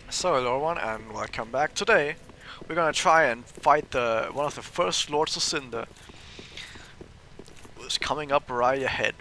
So hello everyone and welcome back. Today we're gonna try and fight one of the first Lords of Cinder, who's coming up right ahead.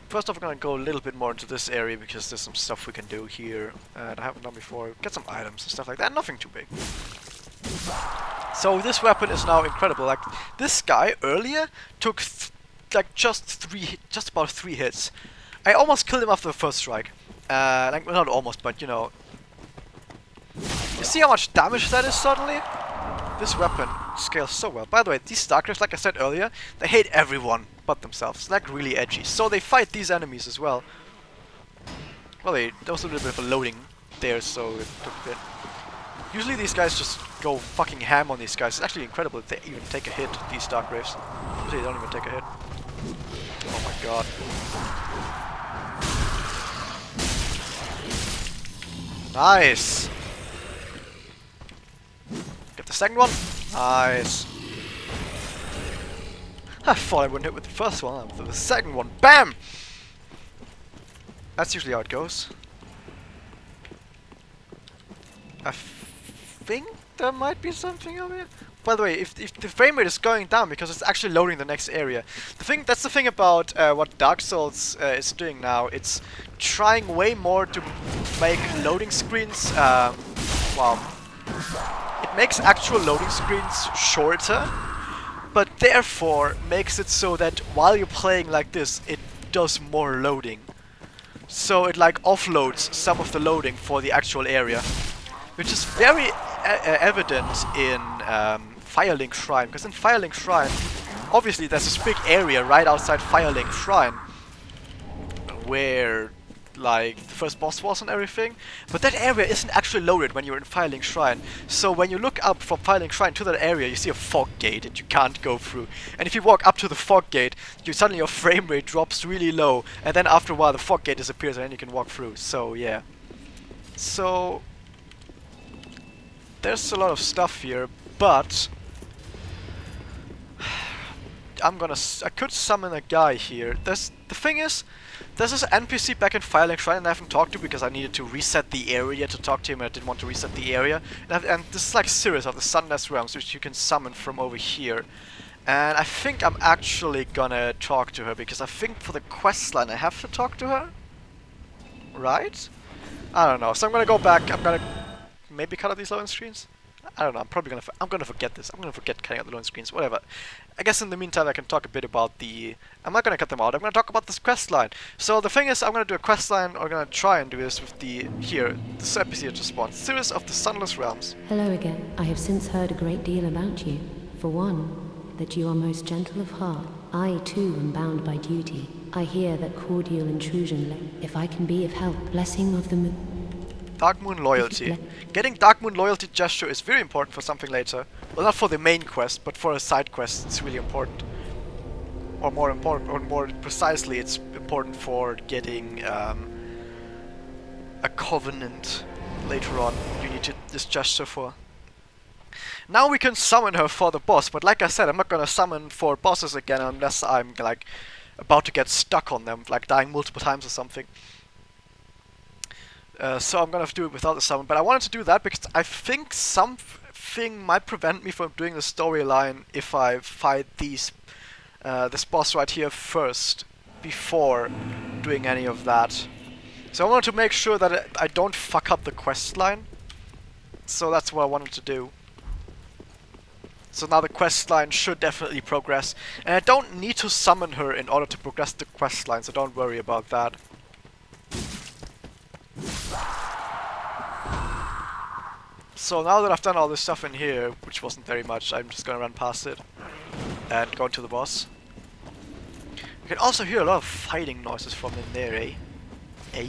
First off, we're gonna go a little bit more into this area because there's some stuff we can do here that I haven't done before. Get some items and stuff like that. Nothing too big. So this weapon is now incredible. Like this guy earlier took just about three hits. I almost killed him after the first strike. Like well, not almost, but you know. You see how much damage that is suddenly? This weapon scales so well. By the way, these Stalkers, like I said earlier, they hate everyone but themselves. Like really edgy. So they fight these enemies as well. Well, there was a little bit of a loading there, so it took a bit. Usually these guys just go fucking ham on these guys. It's actually incredible that they even take a hit, these Darkgraves. Usually they don't even take a hit. Oh my god. Nice! Get the second one. Nice. I thought I wouldn't hit with the first one, with the second one. BAM! That's usually how it goes. I think there might be something over here. By the way, if the frame rate is going down because it's actually loading the next area. That's the thing about what Dark Souls is doing now. It's trying way more to make loading screens. Well, it makes actual loading screens shorter, but therefore makes it so that while you're playing like this, it does more loading. So it like offloads some of the loading for the actual area, which is very evident in Firelink Shrine, because in Firelink Shrine, obviously there's this big area right outside Firelink Shrine where like the first boss was and everything, but that area isn't actually loaded when you're in Firelink Shrine. So when you look up from Firelink Shrine to that area, you see a fog gate that you can't go through. And if you walk up to the fog gate, suddenly your frame rate drops really low, and then after a while the fog gate disappears and then you can walk through. So yeah. So there's a lot of stuff here, but I could summon a guy here. The thing is, there's this NPC back in Firelink Shrine and I haven't talked to because I needed to reset the area to talk to him and I didn't want to reset the area. And this is like Sirius of the Sunless Realms, which you can summon from over here. And I think I'm actually gonna talk to her because I think for the questline I have to talk to her. Right? I don't know. So I'm gonna go back. I'm gonna maybe cut out these loading screens. I don't know. I'm gonna forget this. I'm gonna forget cutting out the loading screens. Whatever. I guess in the meantime I can talk a bit about the. I'm not gonna cut them out. I'm gonna talk about this quest line. So the thing is, I'm gonna do a quest line, or gonna try and do this with the this NPC just spawned. Series of the Sunless Realms. Hello again. I have since heard a great deal about you. For one, that you are most gentle of heart. I too am bound by duty. I hear that cordial intrusion. If I can be of help, blessing of the moon. Dark Moon Loyalty. Getting Dark Moon Loyalty gesture is very important for something later. Well, not for the main quest, but for a side quest it's really important. Or more precisely, it's important for getting a covenant later on. You need this gesture for. Now we can summon her for the boss, but like I said, I'm not gonna summon for bosses again unless I'm like about to get stuck on them, like dying multiple times or something. So I'm gonna have to do it without the summon, but I wanted to do that because I think something might prevent me from doing the storyline if I fight this boss right here first, before doing any of that. So I wanted to make sure that I don't fuck up the quest line. So that's what I wanted to do. So now the quest line should definitely progress, and I don't need to summon her in order to progress the quest line, so don't worry about that. So now that I've done all this stuff in here, which wasn't very much, I'm just gonna run past it and go into the boss. You can also hear a lot of fighting noises from in there, eh? Eh?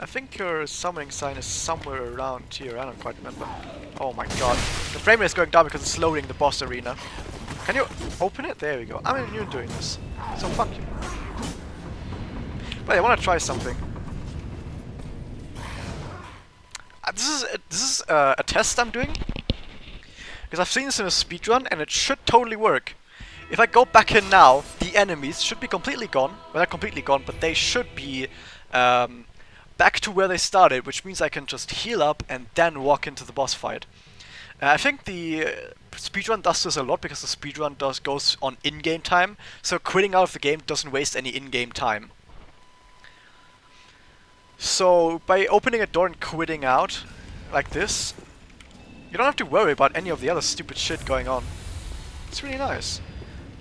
I think your summoning sign is somewhere around here, I don't quite remember. Oh my god. The frame rate is going down because it's loading the boss arena. Can you open it? There we go. I'm immune doing this, so fuck you. But I want to try something. This is a test I'm doing because I've seen this in a speedrun and it should totally work. If I go back in now, the enemies should be completely gone. Well, not completely gone, but they should be back back to where they started, which means I can just heal up and then walk into the boss fight. I think the speedrun does this a lot because the speedrun goes on in-game time, so quitting out of the game doesn't waste any in-game time. So by opening a door and quitting out, like this, you don't have to worry about any of the other stupid shit going on. It's really nice.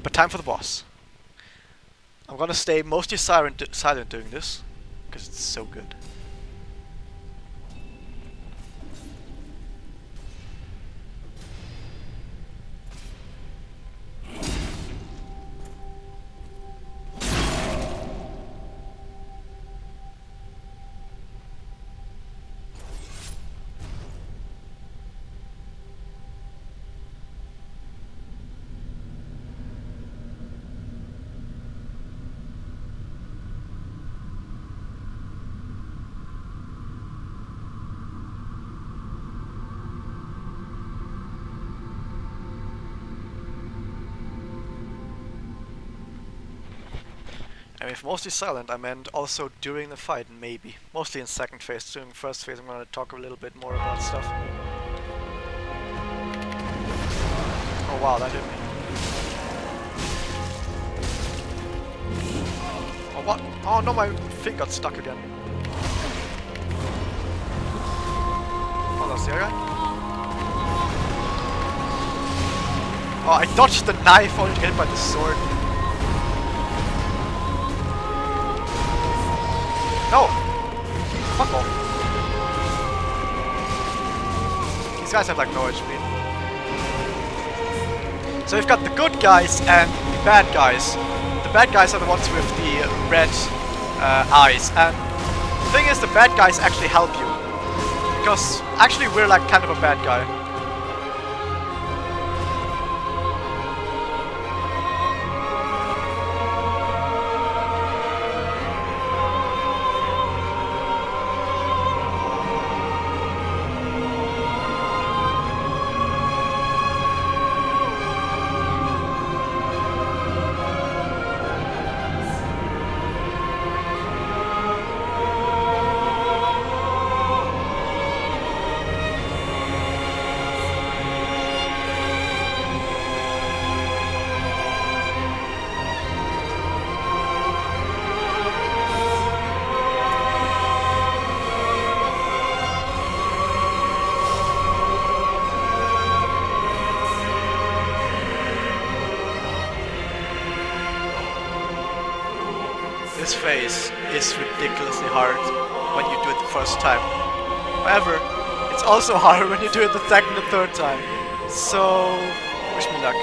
But time for the boss. I'm gonna stay mostly silent doing this, because it's so good. And with mostly silent, I meant also during the fight, maybe. Mostly in second phase. During first phase, I'm gonna talk a little bit more about stuff. Oh wow, that hit me. Oh what? Oh no, my thing got stuck again. Oh, that's the other guy? Oh, I dodged the knife only to get hit by the sword. No! Fuck off. These guys have like no HP. So we've got the good guys and the bad guys. The bad guys are the ones with the red eyes. And the thing is, the bad guys actually help you. Because actually we're like kind of a bad guy. This phase is ridiculously hard when you do it the first time. However, it's also harder when you do it the second and third time. So, wish me luck.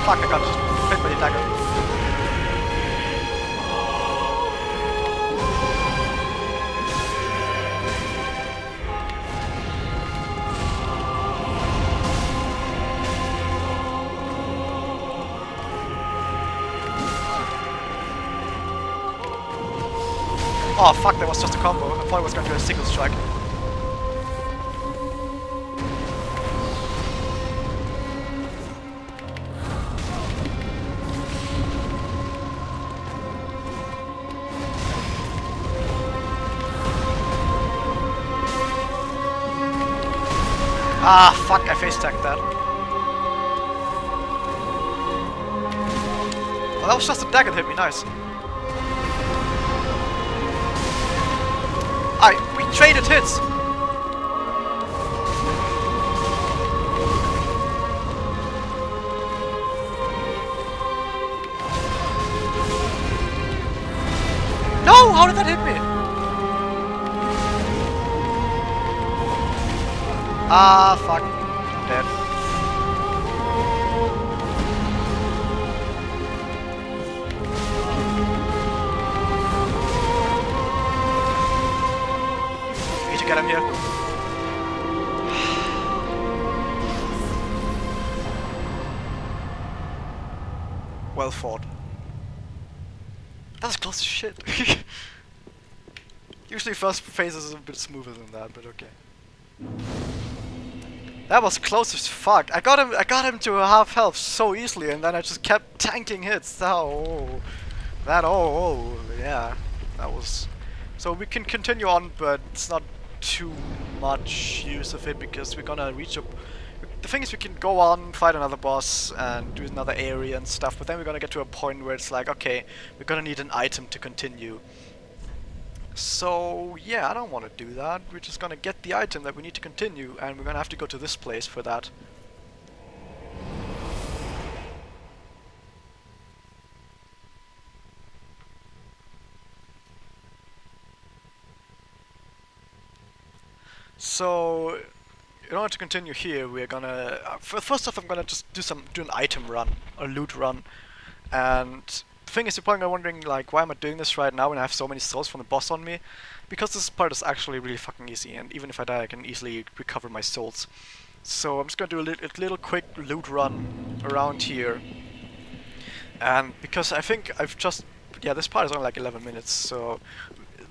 Fuck, I got hit by the dagger. Oh fuck, that was just a combo. I thought it was going to be a single strike. Ah fuck, I face tagged that. Well, that was just a dagger that hit me, nice. We traded hits! No! How did that hit me? Ah, fuck. I'm dead. Get him here. Well fought. That was close as shit. Usually first phases is a bit smoother than that, but okay. That was close as fuck. I got him to a half health so easily, and then I just kept tanking hits. Oh. Yeah, that was... So we can continue on, but it's not too much use of it, because we're gonna reach a... The thing is, we can go on, fight another boss, and do another area and stuff, but then we're gonna get to a point where it's like, okay, we're gonna need an item to continue. So, yeah, I don't want to do that. We're just gonna get the item that we need to continue, and we're gonna have to go to this place for that. So, in order to continue here, we're gonna... first off, I'm gonna just do an item run, a loot run. And the thing is, you're probably wondering, like, why am I doing this right now when I have so many souls from the boss on me? Because this part is actually really fucking easy, and even if I die, I can easily recover my souls. So I'm just gonna do a little quick loot run around here. And because I think I've just... Yeah, this part is only like 11 minutes, so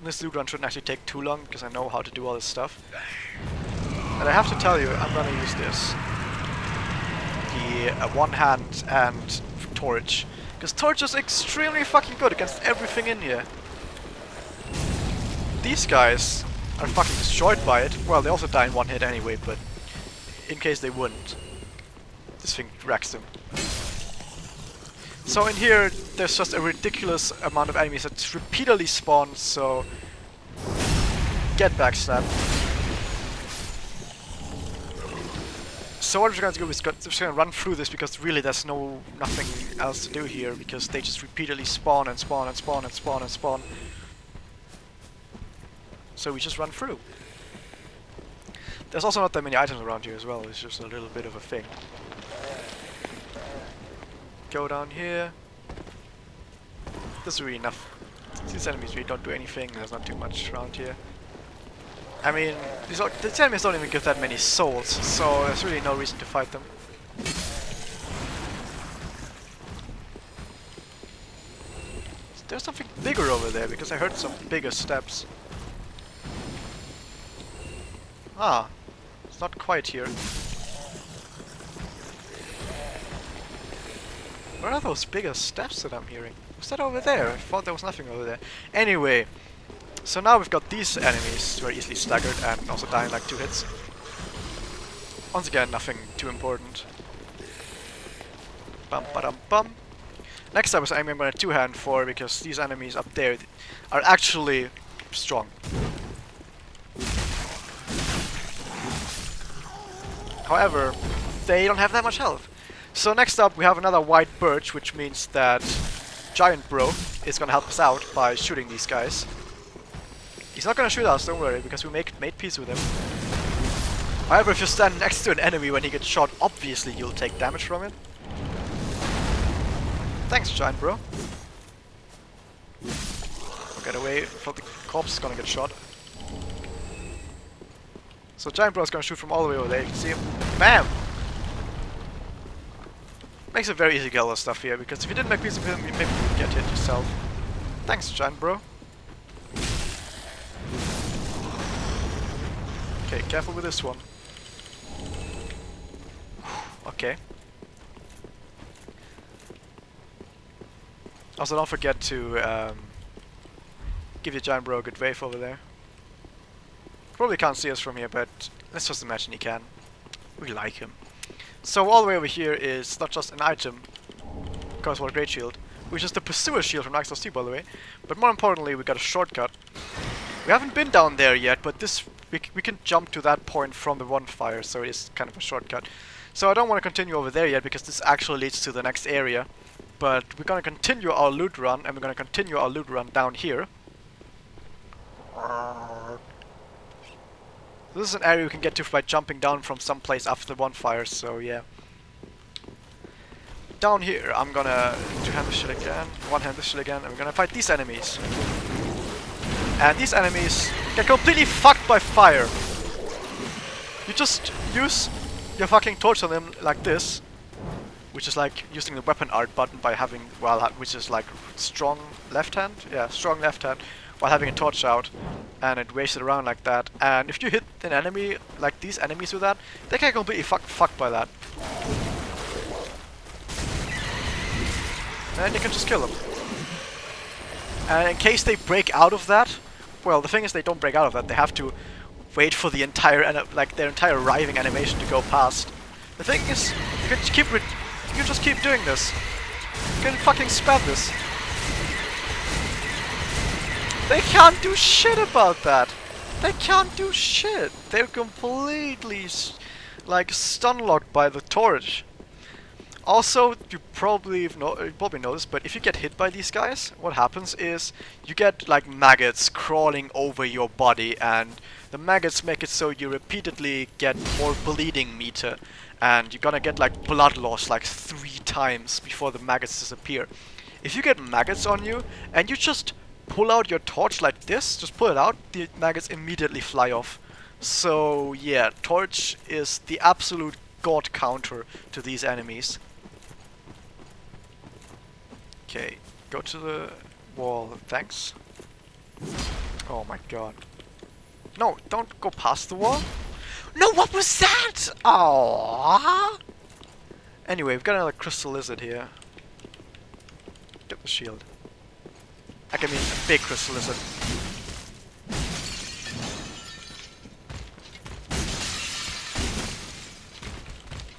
this loot run shouldn't actually take too long, because I know how to do all this stuff. And I have to tell you, I'm gonna use this. The one hand and torch. Because torch is extremely fucking good against everything in here. These guys are fucking destroyed by it. Well, they also die in one hit anyway, but in case they wouldn't, this thing wrecks them. So in here, there's just a ridiculous amount of enemies that repeatedly spawn, so get backstabbed. So what we're going to do is we're just going to run through this, because really there's nothing else to do here, because they just repeatedly spawn and spawn and spawn and spawn and spawn. So we just run through. There's also not that many items around here as well, it's just a little bit of a thing. Go down here. There's really enough. These enemies really don't do anything, there's not too much around here. I mean, these enemies don't even give that many souls, so there's really no reason to fight them. There's something bigger over there, because I heard some bigger steps. Ah, it's not quite here. Where are those bigger steps that I'm hearing? Was that over there? I thought there was nothing over there. Anyway, so now we've got these enemies who are easily staggered and also die in like 2 hits. Once again, nothing too important. Bum ba dum bum. Next up is an enemy I'm going to two-hand for, because these enemies up there are actually strong. However, they don't have that much health. So next up we have another white birch, which means that Giant Bro is gonna help us out by shooting these guys. He's not gonna shoot us, don't worry, because we made peace with him. However, if you stand next to an enemy when he gets shot, obviously you'll take damage from it. Thanks, Giant Bro. Get away, before the corpse is gonna get shot. So Giant Bro is gonna shoot from all the way over there, you can see him. BAM! Makes it very easy to get all this stuff here, because if you didn't make peace with him, you maybe would get hit yourself. Thanks, Giant Bro. Okay, careful with this one. Okay. Also, don't forget to give your Giant Bro a good wave over there. Probably can't see us from here, but let's just imagine he can. We like him. So all the way over here is not just an item, because what a great shield, which is the Pursuer shield from Axe of Steel, by the way, but more importantly we got a shortcut. We haven't been down there yet, but this we can jump to that point from the bonfire, so it is kind of a shortcut. So I don't want to continue over there yet, because this actually leads to the next area, but we're going to continue our loot run, and we're going to continue our loot run down here. This is an area we can get to by jumping down from some place after the bonfire, so yeah. Down here, I'm gonna two-hand this shit again, one-hand this shit again, and we're gonna fight these enemies. And these enemies get completely fucked by fire. You just use your fucking torch on them like this, which is like using the weapon art button by having, well, which is like strong left hand? Yeah, strong left hand, while having a torch out. And it waves it around like that, and if you hit an enemy, like these enemies with that, they get completely fucked by that. And you can just kill them. And in case they break out of that, well, the thing is they don't break out of that. They have to wait for the entire their entire arriving animation to go past. The thing is, you can just keep doing this. You can fucking spam this. They can't do shit about that. They can't do shit. They're completely like stun locked by the torch. Also, you probably know this, but if you get hit by these guys, what happens is you get like maggots crawling over your body, and the maggots make it so you repeatedly get more bleeding meter, and you're gonna get like blood loss like 3 times before the maggots disappear. If you get maggots on you and you just pull out your torch like this, just pull it out, the maggots immediately fly off. So yeah, torch is the absolute god counter to these enemies. Okay, go to the wall, thanks. Oh my god. No, don't go past the wall. No, what was that? Oh. Anyway, we've got another crystal lizard here. Get the shield. I mean, a big crystal lizard.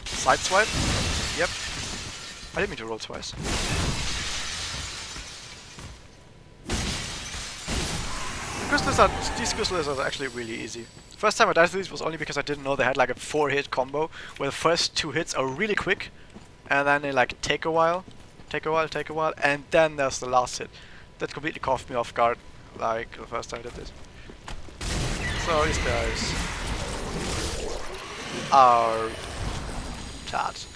Sideswipe? Yep. I didn't mean to roll twice. These crystal lizards are actually really easy. First time I died to these was only because I didn't know they had like a 4-hit combo, where the first 2 hits are really quick, and then they like take a while, and then there's the last hit. That completely caught me off guard, like the first time I did this. So these guys are that.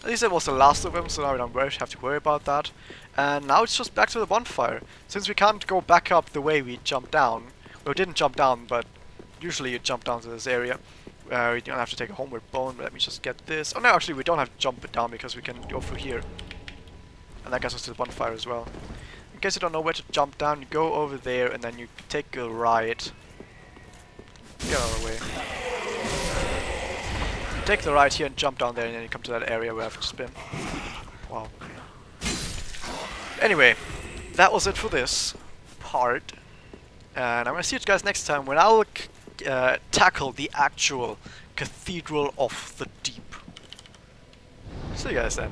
At least that was the last of them, so now we don't have to worry about that. And now it's just back to the bonfire. Since we can't go back up the way we jumped down, well, we didn't jump down, but usually you jump down to this area. You don't have to take a homeward bone, but let me just get this. Oh no, actually we don't have to jump it down because we can go through here. And that gets us to the bonfire as well. In case you don't know where to jump down, you go over there and then you take a right. Get out of the way. Take the right here and jump down there, and then you come to that area where I've just been. Wow. Anyway, that was it for this part. And I'm gonna see you guys next time when I'll tackle the actual Cathedral of the Deep. See you guys then.